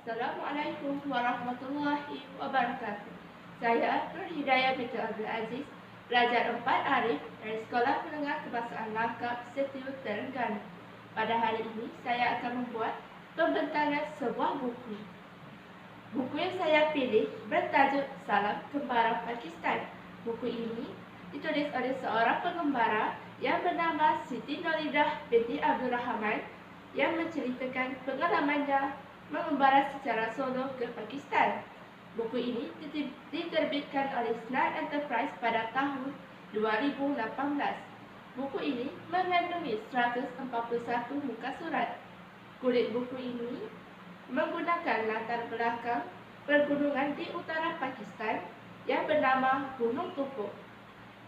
Assalamualaikum warahmatullahi wabarakatuh. Saya Nur Hidayah binti Abdul Aziz, pelajar 4 Arif dari Sekolah Menengah Kebangsaan Langkap, Setiu, Terengganu. Pada hari ini, saya akan membuat pembentangan sebuah buku. Buku yang saya pilih bertajuk Salam Kembara Pakistan. Buku ini ditulis oleh seorang pengembara yang bernama Siti Nurhalidah binti Abdul Rahman yang menceritakan pengalamannya mengembara secara solo ke Pakistan. Buku ini diterbitkan oleh Snar Enterprise pada tahun 2018. Buku ini mengandungi 141 muka surat. Kulit buku ini menggunakan latar belakang pergunungan di utara Pakistan yang bernama Gunung Tupuk.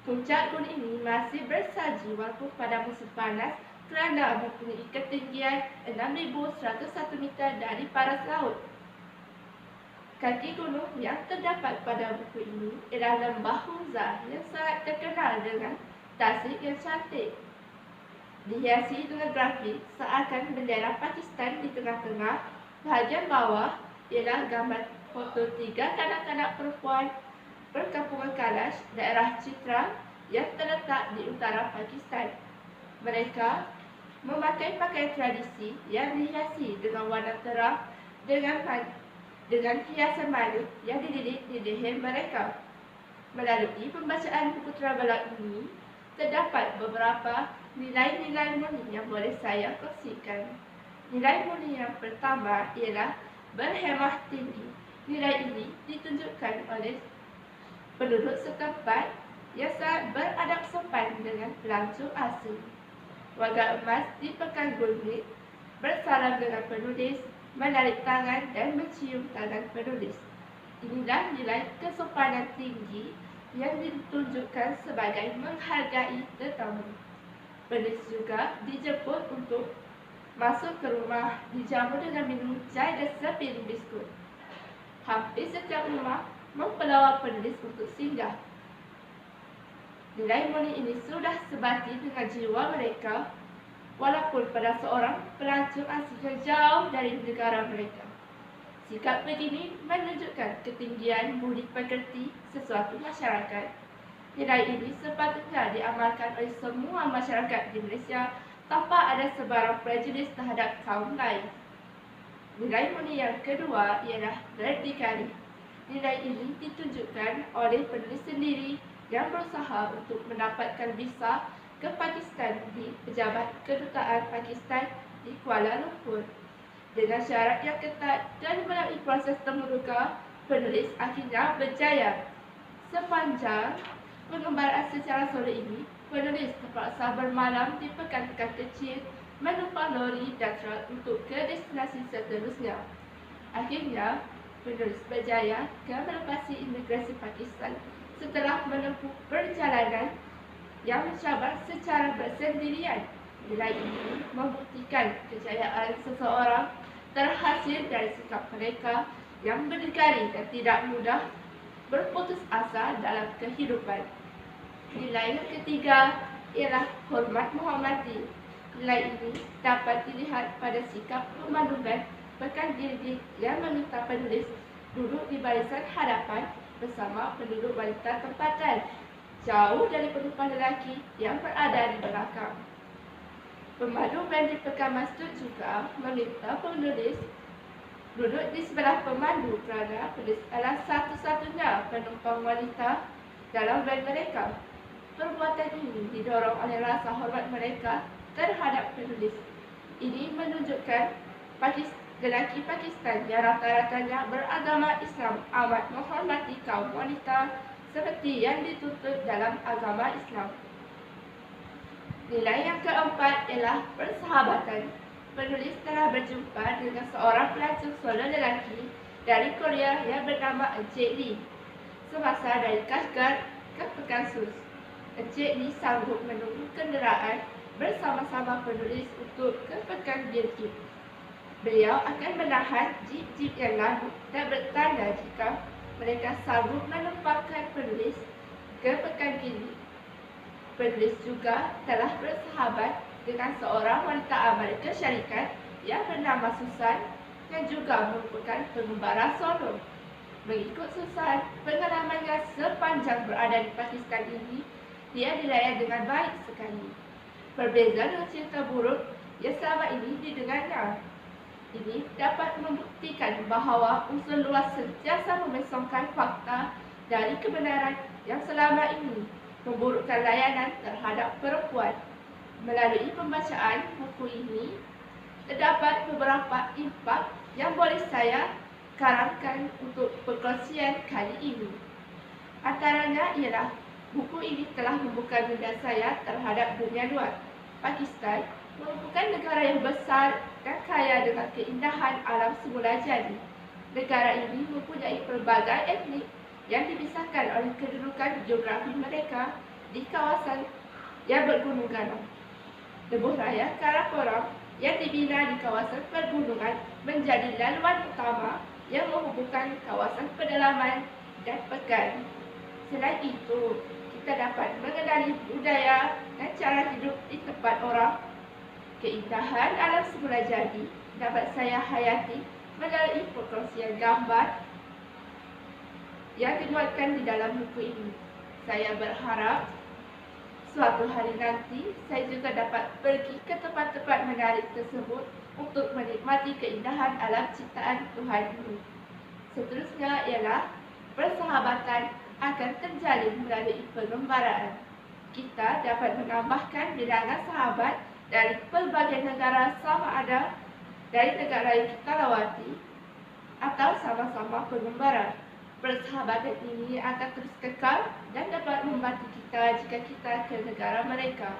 Puncak gunung ini masih bersalju waktu pada musim panas kerana mempunyai ketinggian 6,101 meter dari paras laut. Kaki gunung yang terdapat pada buku ini ialah Lembah Hunza yang sangat terkenal dengan tasik yang cantik. Dihiasi dengan grafik seakan bendera Pakistan di tengah-tengah. Bahagian bawah ialah gambar foto 3 kanak-kanak perempuan perkampungan Kalash, daerah Chitral yang terletak di utara Pakistan. Mereka memakai pakaian tradisi yang dihiasi dengan warna terang dengan hiasan manik yang dililit di leher mereka. Melalui pembacaan buku traveler ini, terdapat beberapa nilai-nilai murni yang boleh saya kongsikan. Nilai murni yang pertama ialah berhemah tinggi. Nilai ini ditunjukkan oleh penduduk setempat yang sangat beradab sopan dengan pelancong asing. Warga emas di Pekan Gulmit bersalam dengan penulis, menarik tangan dan mencium tangan penulis. Inilah nilai kesopanan tinggi yang ditunjukkan sebagai menghargai tetamu. Penulis juga dijemput untuk masuk ke rumah, dijamu dengan minum chai dan sepiring biskut. Hampir setiap rumah mempelawak penulis untuk singgah. Nilai murni ini sudah sebati dengan jiwa mereka, walaupun pada seorang pelancong asing yang jauh dari negara mereka. Sikap begini menunjukkan ketinggian budi pekerti sesuatu masyarakat. Nilai ini sepatutnya diamalkan oleh semua masyarakat di Malaysia tanpa ada sebarang prejudis terhadap kaum lain. Nilai murni yang kedua ialah berdikari. Nilai ini ditunjukkan oleh penulis sendiri yang berusaha untuk mendapatkan visa ke Pakistan di Pejabat Kedutaan Pakistan di Kuala Lumpur. Dengan syarat yang ketat dan melalui proses temuruka, penulis akhirnya berjaya. Sepanjang pengembaraan secara solo ini, penulis terpaksa bermalam di pekan-pekan kecil, menumpang lori dan truk untuk ke destinasi seterusnya. Akhirnya, penulis berjaya ke melepasi imigrasi Pakistan setelah menempuh perjalanan yang mencabar secara bersendirian. Nilai ini membuktikan kejayaan seseorang terhasil dari sikap mereka yang berdikari dan tidak mudah berputus asa dalam kehidupan. Nilai yang ketiga ialah hormat menghormati. Nilai ini dapat dilihat pada sikap pemandukan Pekan Gilgit yang meminta penulis duduk di barisan hadapan bersama penduduk wanita tempatan, jauh dari penumpang lelaki yang berada di belakang. Pemandu band di Pekan Masjid juga meminta penulis duduk di sebelah pemandu kerana penulis adalah satu-satunya penumpang wanita dalam band mereka. Perbuatan ini didorong oleh rasa hormat mereka terhadap penulis. Ini menunjukkan lelaki Pakistan yang rata-ratanya beragama Islam amat menghormati kaum wanita seperti yang dituntut dalam agama Islam. Nilai yang keempat ialah persahabatan. Penulis telah berjumpa dengan seorang pelancong solo lelaki dari Korea yang bernama Encik Lee. Semasa dari Kashgar ke Pekan Sus, Encik Lee sanggup menunggu kenderaan bersama-sama penulis untuk ke Pekan Gilgit. Beliau akan menahan jeep-jeep yang lalu dan bertanda jika mereka sanggup menumpangkan penulis ke Pekan Gilgit. Penulis juga telah bersahabat dengan seorang wanita Amerika Syarikat yang bernama Susan yang juga merupakan pengembara solo. Mengikut Susan, pengalamannya sepanjang berada di Pakistan ini, dia dilayan dengan baik sekali. Berbeza dengan cerita buruk yang selama ini didengarnya. Ini dapat membuktikan bahawa unsur luas sentiasa memesongkan fakta dari kebenaran yang selama ini memburukkan layanan terhadap perempuan. Melalui pembacaan buku ini, terdapat beberapa impak yang boleh saya karangkan untuk perkongsian kali ini. Antaranya ialah buku ini telah membuka minda saya terhadap dunia luar. Pakistan merupakan negara yang besar dan kaya dengan keindahan alam semula jadi. Negara ini mempunyai pelbagai etnik yang dipisahkan oleh kedudukan geografi mereka di kawasan yang bergunung ganong. Lebuh raya Karakoram yang dibina di kawasan pergunungan menjadi laluan utama yang menghubungkan kawasan pedalaman dan pekan. Selain itu, kita dapat mengenali budaya dan cara hidup di tempat orang. Keindahan alam semula jadi dapat saya hayati melalui perkongsian gambar yang dimuatkan di dalam buku ini. Saya berharap suatu hari nanti saya juga dapat pergi ke tempat-tempat menarik tersebut untuk menikmati keindahan alam ciptaan Tuhan ini. Seterusnya ialah persahabatan akan terjalin melalui pengembaraan. Kita dapat menambahkan bilangan sahabat dari pelbagai negara sama ada dari negara yang kita lawati atau sama-sama pengembara. Persahabatan ini akan terus kekal dan dapat membantu kita jika kita ke negara mereka.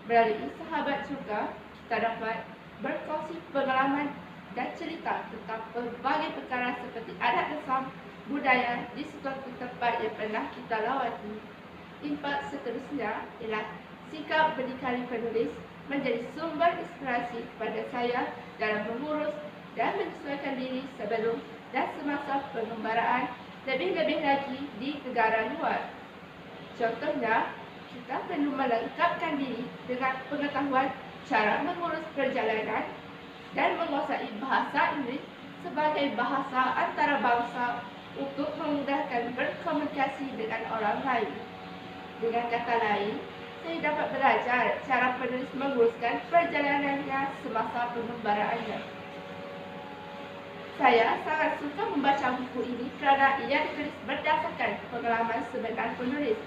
Melalui sahabat juga, kita dapat berkongsi pengalaman dan cerita tentang pelbagai perkara seperti adat resam, budaya di suatu tempat yang pernah kita lawati. Impak seterusnya ialah sikap berdikari penulis menjadi sumber inspirasi kepada saya dalam mengurus dan menyesuaikan diri sebelum dan semasa pengembaraan, lebih-lebih lagi di negara luar. Contohnya, kita perlu melengkapkan diri dengan pengetahuan cara mengurus perjalanan dan menguasai bahasa Inggeris sebagai bahasa antarabangsa untuk memudahkan berkomunikasi dengan orang lain. Dengan kata lain, saya dapat belajar cara penulis menguruskan perjalanannya semasa pengembaraannya. Saya sangat suka membaca buku ini kerana ia ditulis berdasarkan pengalaman sebenar penulis.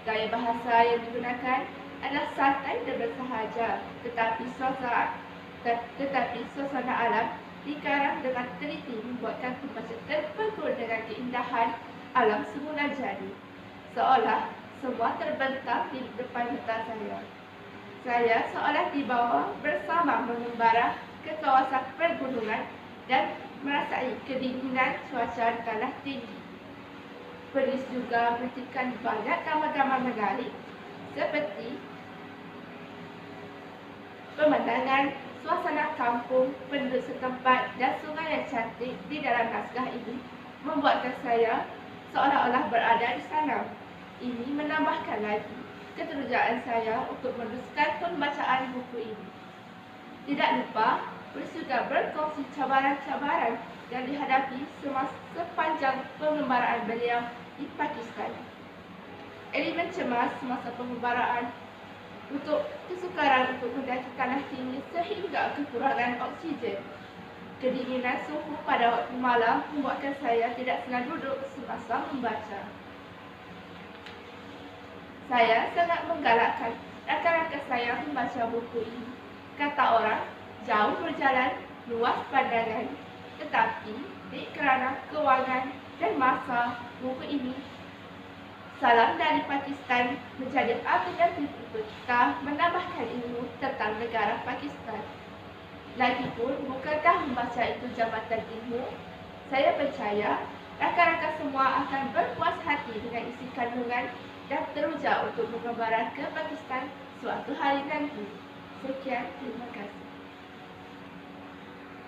Gaya bahasa yang digunakan adalah santai dan bersahaja, tetapi suasana alam dikarang dengan teliti membuatkan pembaca terpukul dengan keindahan alam semula jadi. Seolah semua terbentang di depan mata saya. Saya seolah dibawa bersama mengembara ke kawasan pergunungan dan merasai kedinginan cuaca tanah tinggi. Penulis juga menyebutkan banyak gambar-gambar menarik seperti pemandangan, suasana kampung, penduduk setempat dan sungai yang cantik di dalam naskah ini membuatkan saya seolah-olah berada di sana. Ini menambahkan lagi keterujaan saya untuk meneruskan pembacaan buku ini. Tidak lupa, penulis juga berkongsi cabaran-cabaran yang dihadapi sepanjang pengembaraan beliau di Pakistan. Elemen cemas semasa pengembaraan untuk kesukaran untuk mendaki tanah tinggi sehingga kekurangan oksigen. Kedinginan suhu pada waktu malam membuatkan saya tidak senang duduk semasa membaca. Saya sangat menggalakkan rakan-rakan saya membaca buku ini. Kata orang, jauh berjalan, luas pandangan. Tetapi, kerana kewangan dan masa, buku ini Salam dari Pakistan menjadi alternatif untuk kita menambahkan ilmu tentang negara Pakistan. Lagipun, bukankah membaca itu jambatan ilmu? Saya percaya rakan-rakan semua akan berpuas hati dengan isi kandungan dan teruja untuk mengembara ke Pakistan suatu hari nanti. Sekian, terima kasih.